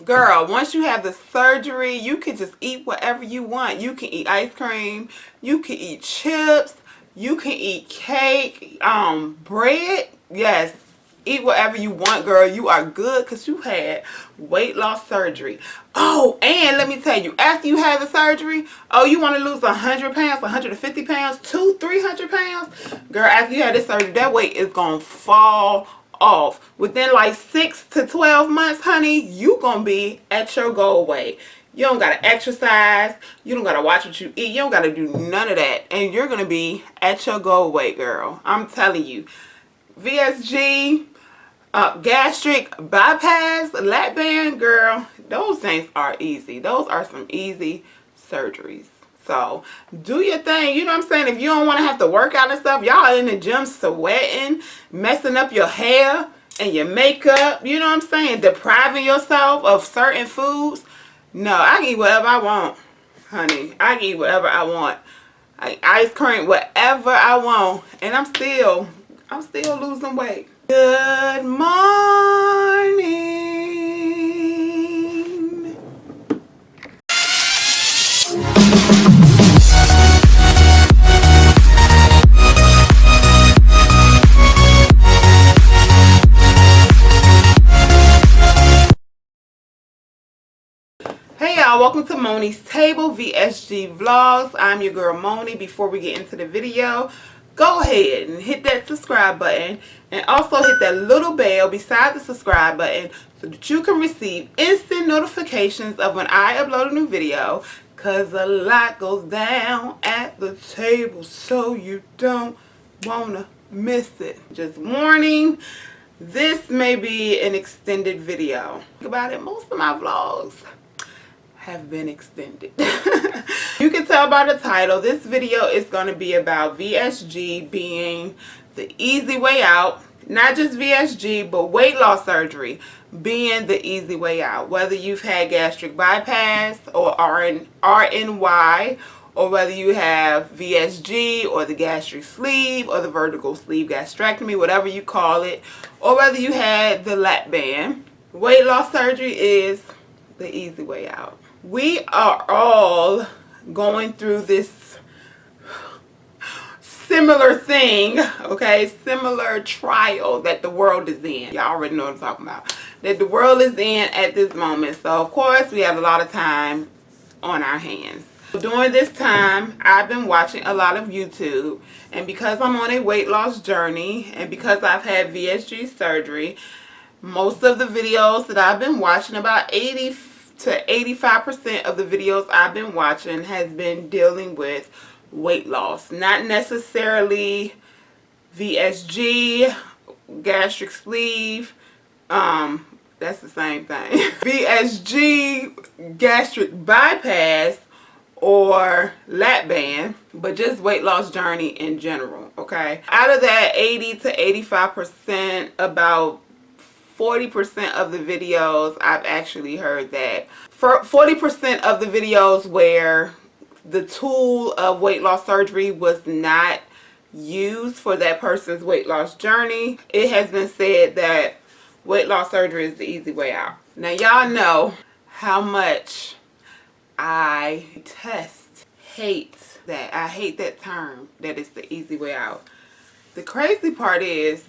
Girl, once you have the surgery, you can just eat whatever you want. You can eat ice cream, you can eat chips, you can eat cake, bread. Yes, eat whatever you want, girl. You are good because you had weight loss surgery. Oh, and let me tell you, after you had the surgery, oh, you want to lose 100 pounds, 150 pounds, 300 pounds? Girl, after you had this surgery, that weight is going to fall off. Within like 6 to 12 months, honey, you going to be at your goal weight. You don't got to exercise. You don't got to watch what you eat. You don't got to do none of that. And you're going to be at your goal weight, girl. I'm telling you. VSG, gastric bypass, lap band, girl, those things are easy. Those are some easy surgeries. So do your thing. You know what I'm saying? If you don't want to have to work out and stuff, y'all in the gym sweating, messing up your hair and your makeup, you know what I'm saying? Depriving yourself of certain foods. No, I can eat whatever I want, honey. I can eat whatever I want. Ice cream, whatever I want. And I'm still losing weight. Good morning. Hey y'all, welcome to Moniez Table, VSG Vlogs. I'm your girl Moni. Before we get into the video, go ahead and hit that subscribe button and also hit that little bell beside the subscribe button so that you can receive instant notifications of when I upload a new video, because a lot goes down at the table, so you don't want to miss it. Just warning, this may be an extended video. Think about it, most of my vlogs have been extended. You can tell by the title, this video is going to be about VSG being the easy way out. Not just VSG, but weight loss surgery being the easy way out. Whether you've had gastric bypass or RNY, or whether you have VSG or the gastric sleeve or the vertical sleeve gastrectomy, whatever you call it, or whether you had the lap band, weight loss surgery is the easy way out. We are all going through this similar thing, okay? Similar trial that the world is in. Y'all already know what I'm talking about. That the world is in at this moment. So, of course, we have a lot of time on our hands. During this time, I've been watching a lot of YouTube. And because I'm on a weight loss journey and because I've had VSG surgery, most of the videos that I've been watching, about 80 to 85% of the videos I've been watching has been dealing with weight loss. Not necessarily VSG, gastric sleeve, that's the same thing. VSG, gastric bypass, or lap band, but just weight loss journey in general, okay? Out of that 80 to 85%, about 40% of the videos I've actually heard that. For 40% of the videos where the tool of weight loss surgery was not used for that person's weight loss journey, it has been said that weight loss surgery is the easy way out. Now y'all know how much I hate that. I hate that term, that it's the easy way out. The crazy part is,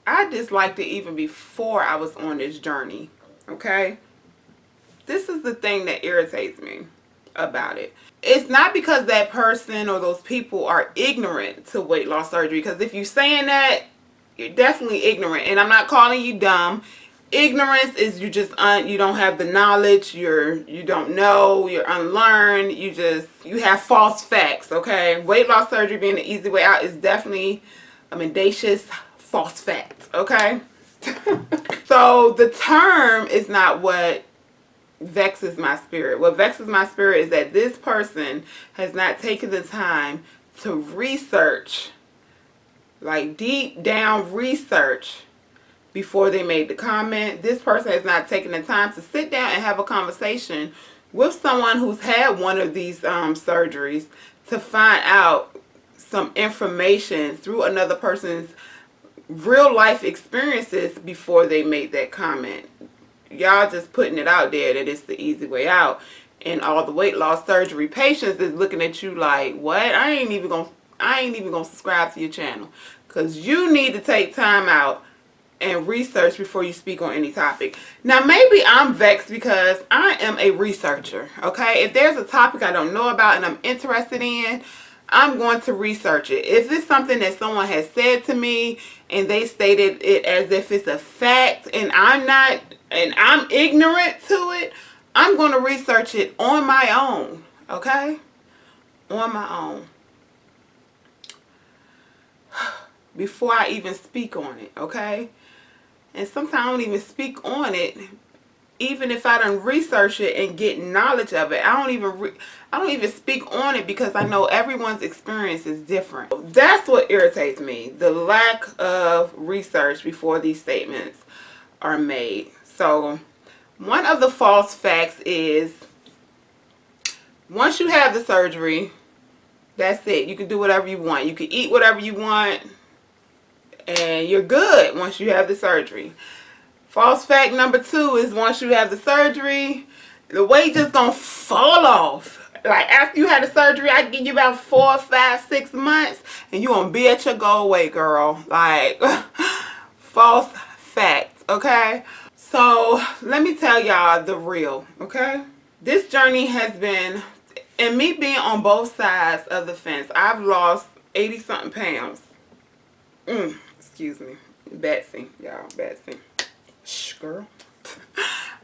I disliked it even before I was on this journey, okay? This is the thing that irritates me about it. It's not because that person or those people are ignorant to weight loss surgery, because if you're saying that, you're definitely ignorant. And I'm not calling you dumb. Ignorance is you don't have the knowledge, you don't know, you're unlearned, you have false facts, okay? Weight loss surgery being the easy way out is definitely a mendacious false fact, okay? So the term is not what vexes my spirit. What vexes my spirit is that this person has not taken the time to research, like deep down research, before they made the comment. This person has not taken the time to sit down and have a conversation with someone who's had one of these surgeries to find out some information through another person's real life experiences before they made that comment. y'all just putting it out there that it's the easy way out. And all the weight loss surgery patients is looking at you like, what? I ain't even gonna subscribe to your channel. Because you need to take time out and research before you speak on any topic. Now, maybe I'm vexed because I am a researcher, okay? If there's a topic I don't know about and I'm interested in, I'm going to research it. If it's something that someone has said to me and they stated it as if it's a fact and I'm ignorant to it, I'm going to research it on my own, okay? On my own. Before I even speak on it, okay? And sometimes I don't even speak on it, even if I done research it and get knowledge of it. I don't even speak on it because I know everyone's experience is different. That's what irritates me, the lack of research before these statements are made. So, one of the false facts is, once you have the surgery, that's it. You can do whatever you want. You can eat whatever you want. And you're good once you have the surgery. False fact number 2 is, once you have the surgery, the weight just gonna fall off. Like, after you had the surgery, I give you about 4, 5, 6 months, and you gonna be at your goal weight, girl. Like, false fact, okay? So, let me tell y'all the real, okay? This journey has been, and me being on both sides of the fence, I've lost 80-something pounds. Excuse me. Betsy, y'all, Betsy. Shh, girl.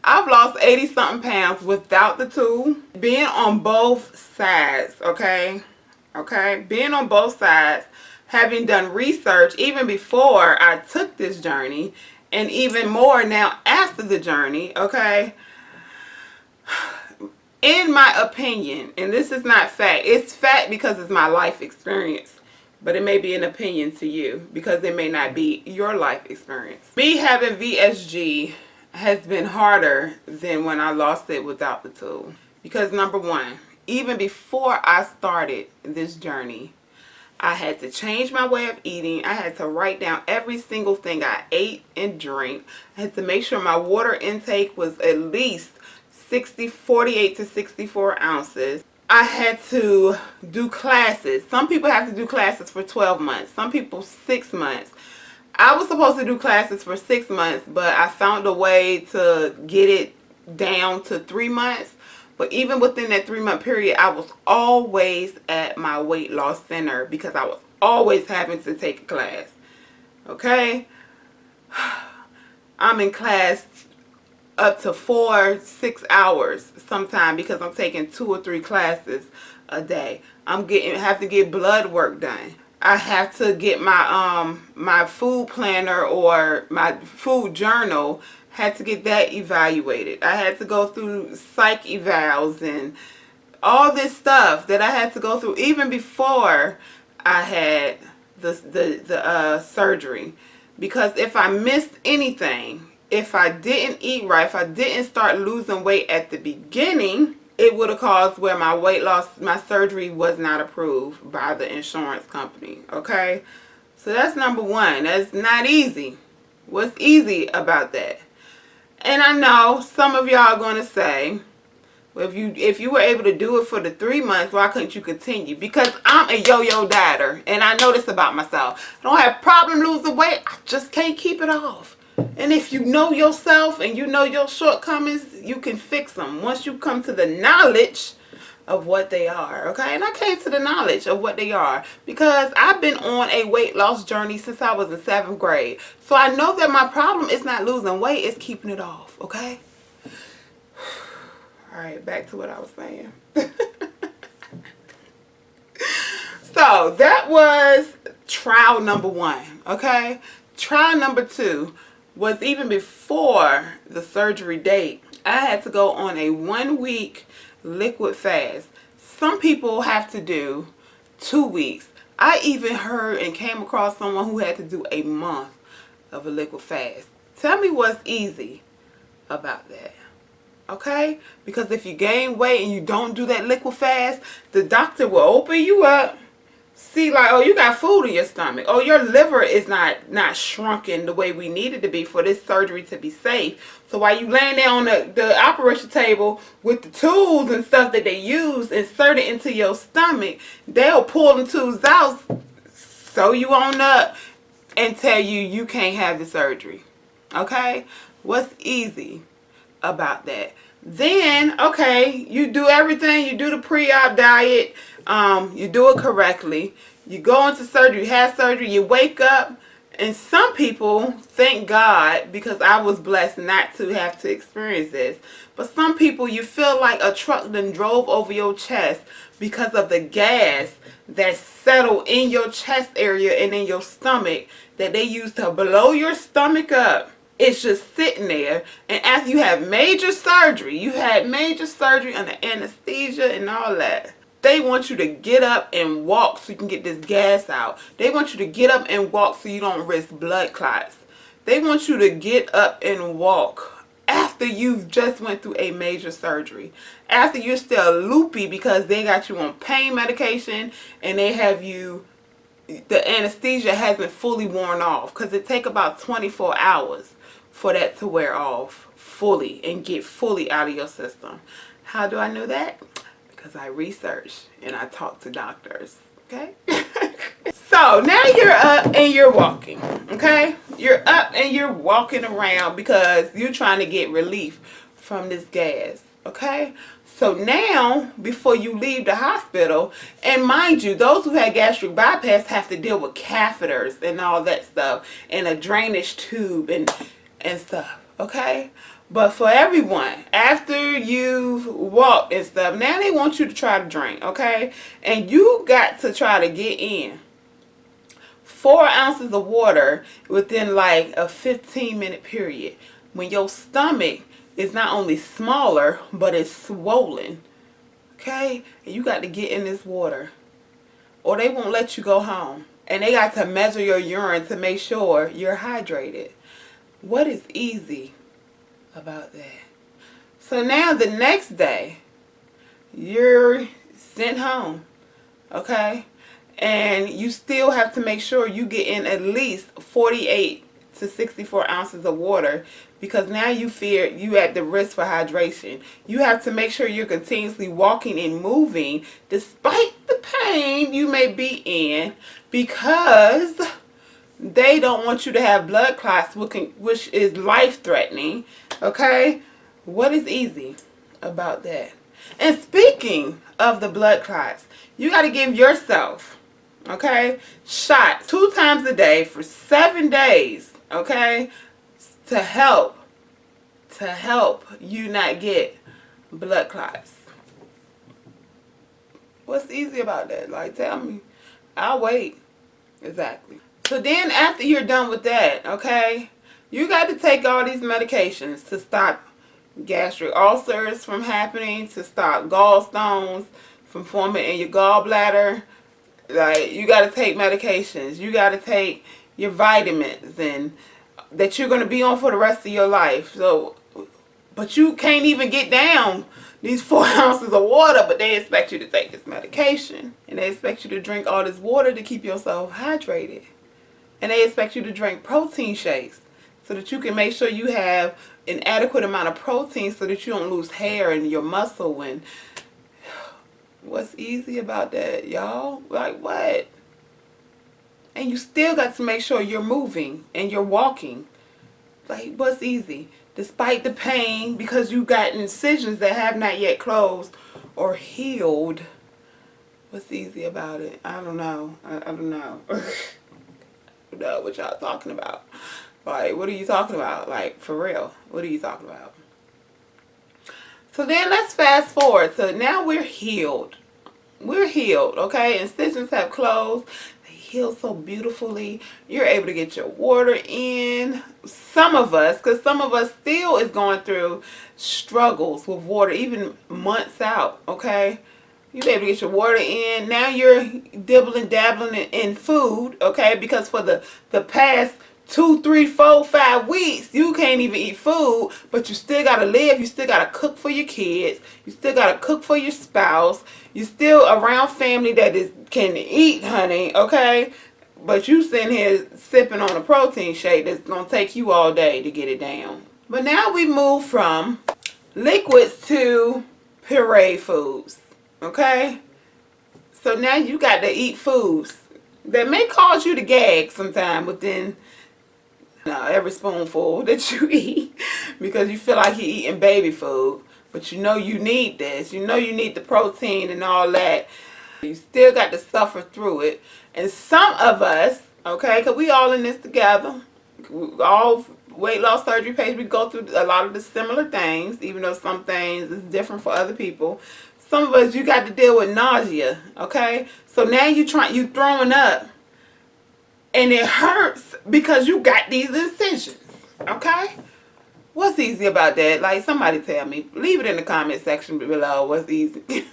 I've lost 80-something pounds without the tool. Being on both sides, okay? Okay? Being on both sides, having done research even before I took this journey, and even more now after the journey, okay? In my opinion, and this is not fact, it's fact because it's my life experience. But it may be an opinion to you because it may not be your life experience. Me having VSG has been harder than when I lost it without the tool. Because number one, even before I started this journey, I had to change my way of eating. I had to write down every single thing I ate and drank. I had to make sure my water intake was at least 48 to 64 ounces. I had to do classes. Some people have to do classes for 12 months. Some people 6 months. I was supposed to do classes for 6 months, but I found a way to get it down to 3 months. But even within that 3-month period, I was always at my weight loss center because I was always having to take a class. Okay? I'm in class up to 4-6 hours sometimes because I'm taking 2 or 3 classes a day. Have to get blood work done. I have to get my my food planner or my food journal, had to get that evaluated. I had to go through psych evals and all this stuff that I had to go through even before I had the surgery. Because if I missed anything, if I didn't eat right, if I didn't start losing weight at the beginning, it would have caused where my weight loss, my surgery was not approved by the insurance company, okay? So that's number one. That's not easy. What's easy about that? And I know some of y'all are going to say, well, if you were able to do it for the 3 months, why couldn't you continue? Because I'm a yo-yo dieter, and I know this about myself. I don't have problem losing weight. I just can't keep it off. And if you know yourself and you know your shortcomings, you can fix them once you come to the knowledge of what they are, okay? And I came to the knowledge of what they are because I've been on a weight loss journey since I was in 7th grade. So I know that my problem is not losing weight, it's keeping it off, okay? All right, back to what I was saying. So that was trial number 1, okay? Trial number 2 was even before the surgery date. I had to go on a 1-week liquid fast. Some people have to do 2 weeks. I even heard and came across someone who had to do a month of a liquid fast. Tell me what's easy about that. Okay? Because if you gain weight and you don't do that liquid fast, the doctor will open you up, see like, oh, you got food in your stomach. Oh, your liver is not shrunken the way we need it to be for this surgery to be safe. So while you laying there on the operation table with the tools and stuff that they use inserted into your stomach, they'll pull them tools out, sew you on up, and tell you can't have the surgery. Okay? What's easy about that? Then, okay, you do everything. You do the pre-op diet. You do it correctly. You go into surgery, you have surgery, you wake up. And some people, thank God, because I was blessed not to have to experience this. But some people, you feel like a truck then drove over your chest because of the gas that settled in your chest area and in your stomach that they use to blow your stomach up. It's just sitting there, and after you have major surgery, under anesthesia and all that, they want you to get up and walk so you can get this gas out. They want you to get up and walk so you don't risk blood clots. They want you to get up and walk after you've just went through a major surgery. After you're still loopy because they got you on pain medication and they have you, the anesthesia hasn't fully worn off, because it takes about 24 hours for that to wear off fully and get fully out of your system. How do I know that? Because I research and I talk to doctors. Okay? So now you're up and you're walking. Okay? You're up and you're walking around because you're trying to get relief from this gas. Okay? So now, before you leave the hospital, and mind you, those who had gastric bypass have to deal with catheters and all that stuff, and a drainage tube and stuff, okay? But for everyone, after you've walked and stuff, now they want you to try to drink, okay? And you got to try to get in 4 ounces of water within like a 15-minute period when your stomach is not only smaller, but it's swollen, okay? And you got to get in this water, or they won't let you go home. And they got to measure your urine to make sure you're hydrated. What is easy about that? So now the next day, you're sent home, okay? And you still have to make sure you get in at least 48 to 64 ounces of water, because now you fear you at the risk for hydration. You have to make sure you're continuously walking and moving despite the pain you may be in, because they don't want you to have blood clots, which is life-threatening, okay? What is easy about that? And speaking of the blood clots, you got to give yourself, okay, shots 2 times a day for 7 days, okay, to help you not get blood clots. What's easy about that? Like, tell me. I'll wait. Exactly. So then after you're done with that, okay, you got to take all these medications to stop gastric ulcers from happening, to stop gallstones from forming in your gallbladder. Like, you got to take medications. You got to take your vitamins and that you're going to be on for the rest of your life. So, but you can't even get down these 4 ounces of water, but they expect you to take this medication. And they expect you to drink all this water to keep yourself hydrated. And they expect you to drink protein shakes so that you can make sure you have an adequate amount of protein so that you don't lose hair in your muscle. And what's easy about that, y'all? Like, what? And you still got to make sure you're moving and you're walking. Like, what's easy? Despite the pain, because you got incisions that have not yet closed or healed. What's easy about it? I don't know. I don't know. I don't know what y'all talking about. Like, what are you talking about? Like, for real, what are you talking about? So then let's fast forward. So now we're healed. We're healed, okay? Incisions have closed. They heal so beautifully. You're able to get your water in. Some of us, because some of us still is going through struggles with water, even months out, okay? You're able to get your water in. Now you're dabbling in food, okay? Because for the past 2, 3, 4, 5 weeks, you can't even eat food, but you still gotta live. You still gotta cook for your kids. You still gotta cook for your spouse. You still around family that can eat, honey, okay? But you sitting here sipping on a protein shake that's gonna take you all day to get it down. But now we move from liquids to puree foods, okay? So now you got to eat foods that may cause you to gag sometime within every spoonful that you eat, because you feel like you're eating baby food, but you know you need this, you know you need the protein and all that. You still got to suffer through it. And some of us, okay, because we all in this together, all weight loss surgery patients, we go through a lot of the similar things, even though some things is different for other people. Some of us, you got to deal with nausea, okay? So now you throwing up, and it hurts because you got these incisions, okay? What's easy about that? Like, somebody tell me. Leave it in the comment section below. What's easy?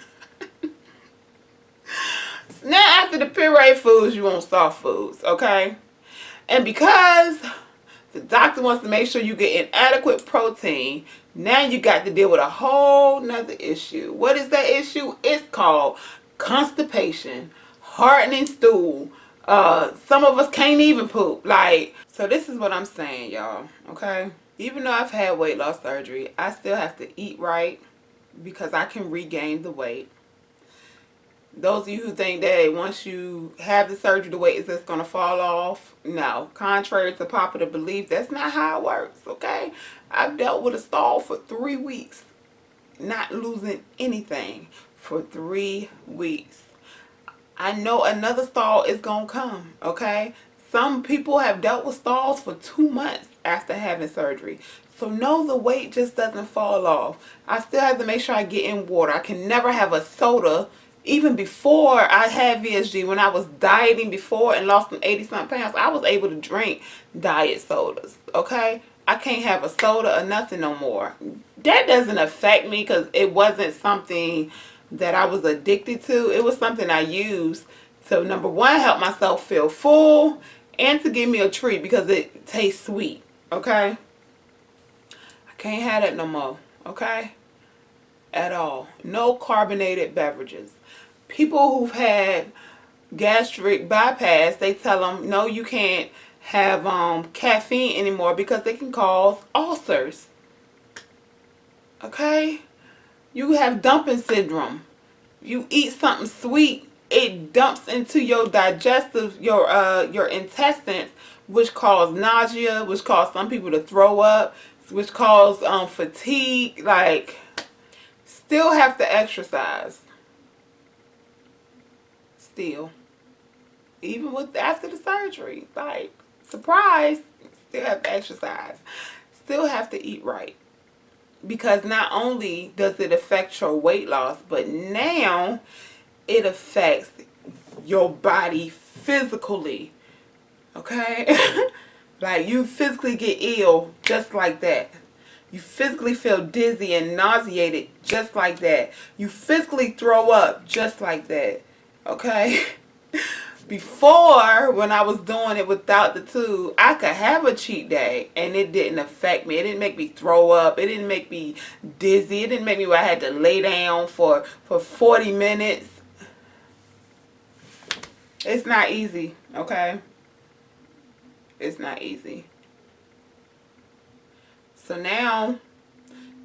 Now, after the puree foods, you want soft foods, okay? And because the doctor wants to make sure you get inadequate protein, now you got to deal with a whole nother issue. What is that issue? It's called constipation, hardening stool. Some of us can't even poop. So this is what I'm saying, y'all, okay? Even though I've had weight loss surgery, I still have to eat right because I can regain the weight. Those of you who think that once you have the surgery, the weight is just going to fall off, no. Contrary to popular belief, that's not how it works, okay? I've dealt with a stall for 3 weeks, not losing anything for 3 weeks. I know another stall is going to come, okay? Some people have dealt with stalls for 2 months after having surgery. So no, the weight just doesn't fall off. I still have to make sure I get in water. I can never have a soda. Even before I had VSG, when I was dieting before and lost some 80-something pounds, I was able to drink diet sodas, okay? I can't have a soda or nothing no more. That doesn't affect me because it wasn't something that I was addicted to. It was something I used to, number one, help myself feel full and to give me a treat because it tastes sweet, okay? I can't have that no more, okay? At all. No carbonated beverages. People who've had gastric bypass, they tell them, no, you can't have caffeine anymore because they can cause ulcers. Okay? You have dumping syndrome. You eat something sweet, it dumps into your digestive, your intestines, which cause nausea, which cause some people to throw up, which cause fatigue. Like, still have to exercise. Still, even after the surgery, like, surprise, still have to exercise, still have to eat right, because not only does it affect your weight loss, but now it affects your body physically, okay? Like, you physically get ill just like that. You physically feel dizzy and nauseated just like that. You physically throw up just like that. Okay? Before, when I was doing it without the tube, I could have a cheat day and it didn't affect me. It didn't make me throw up. It didn't make me dizzy. It didn't make me where I had to lay down for 40 minutes. It's not easy, okay? It's not easy. So now,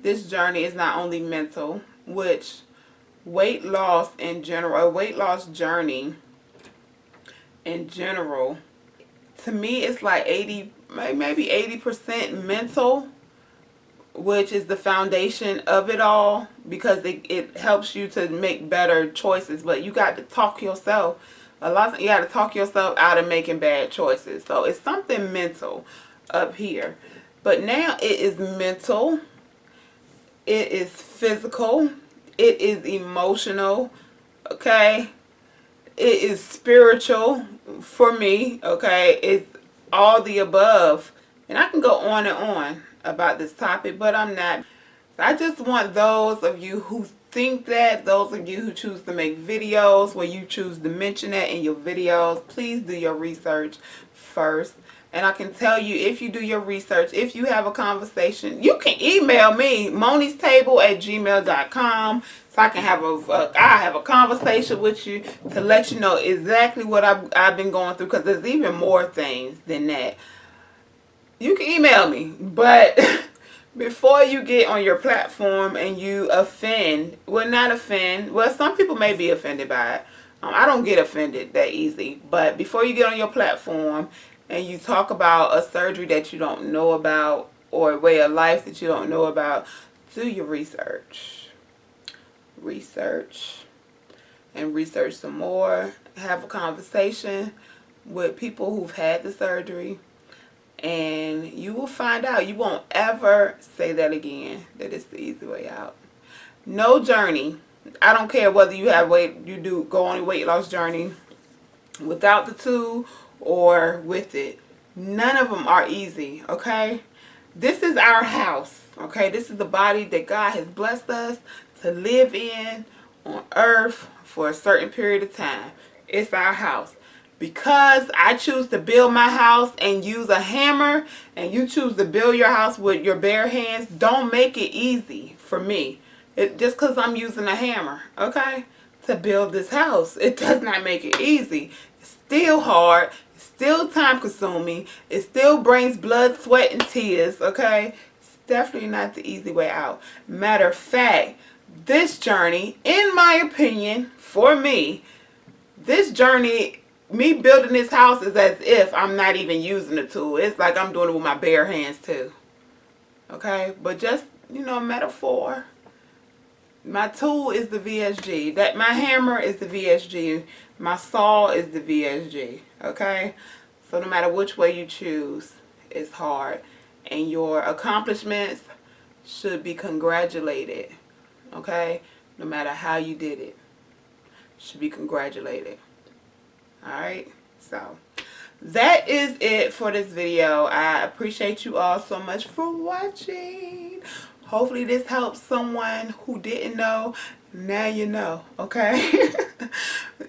this journey is not only mental, which weight loss in general, a weight loss journey in general, to me it's like 80, maybe 80% mental, which is the foundation of it all, because it helps you to make better choices. But you got to talk yourself, you got to talk yourself out of making bad choices. So it's something mental up here. But now it is mental, it is physical, it is emotional, okay? It is spiritual for me, okay? It's all the above. And I can go on and on about this topic, but I'm not. I just want those of you who think that, those of you who choose to make videos where you choose to mention that in your videos, please do your research first. And I can tell you, if you do your research, if you have a conversation, you can email me, monieztable@gmail.com, so I can have a conversation with you to let you know exactly what I've been going through, because there's even more things than that. You can email me, but before you get on your platform and you offend, well, not offend, well, some people may be offended by it. I don't get offended that easy, but before you get on your platform and you talk about a surgery that you don't know about or a way of life that you don't know about, do your research. Research and research some more. Have a conversation with people who've had the surgery, and you will find out. You won't ever say that again, that it's the easy way out. No journey. I don't care whether you have go on a weight loss journey without the tool or with it. None of them are easy, okay? This is our house, okay? This is the body that God has blessed us to live in on earth for a certain period of time. It's our house. Because I choose to build my house and use a hammer, and you choose to build your house with your bare hands, don't make it easy for me. Just because I'm using a hammer, okay, to build this house, it does not make it easy. It's still hard. It's still time consuming. It still brings blood, sweat, and tears, okay? It's definitely not the easy way out. Matter of fact, this journey, in my opinion, for me, this journey, me building this house, is as if I'm not even using the tool. It's like I'm doing it with my bare hands too. Okay? But just, metaphor. My tool is the VSG. My hammer is the VSG. My saw is the VSG. Okay? So no matter which way you choose, it's hard. And your accomplishments should be congratulated. Okay? No matter how you did it. Should be congratulated. Alright? So, that is it for this video. I appreciate you all so much for watching. Hopefully this helps someone who didn't know. Now you know, okay?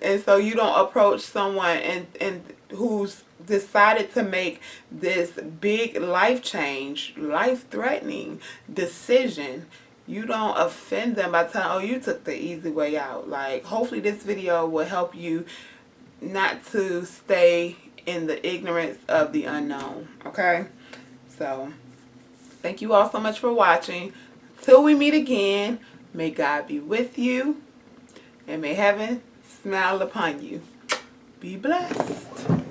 And so you don't approach someone and who's decided to make this big life change, life-threatening decision. You don't offend them by telling, oh, you took the easy way out. Like, hopefully this video will help you not to stay in the ignorance of the unknown, okay? So, thank you all so much for watching. Till we meet again, may God be with you, and may heaven smile upon you. Be blessed.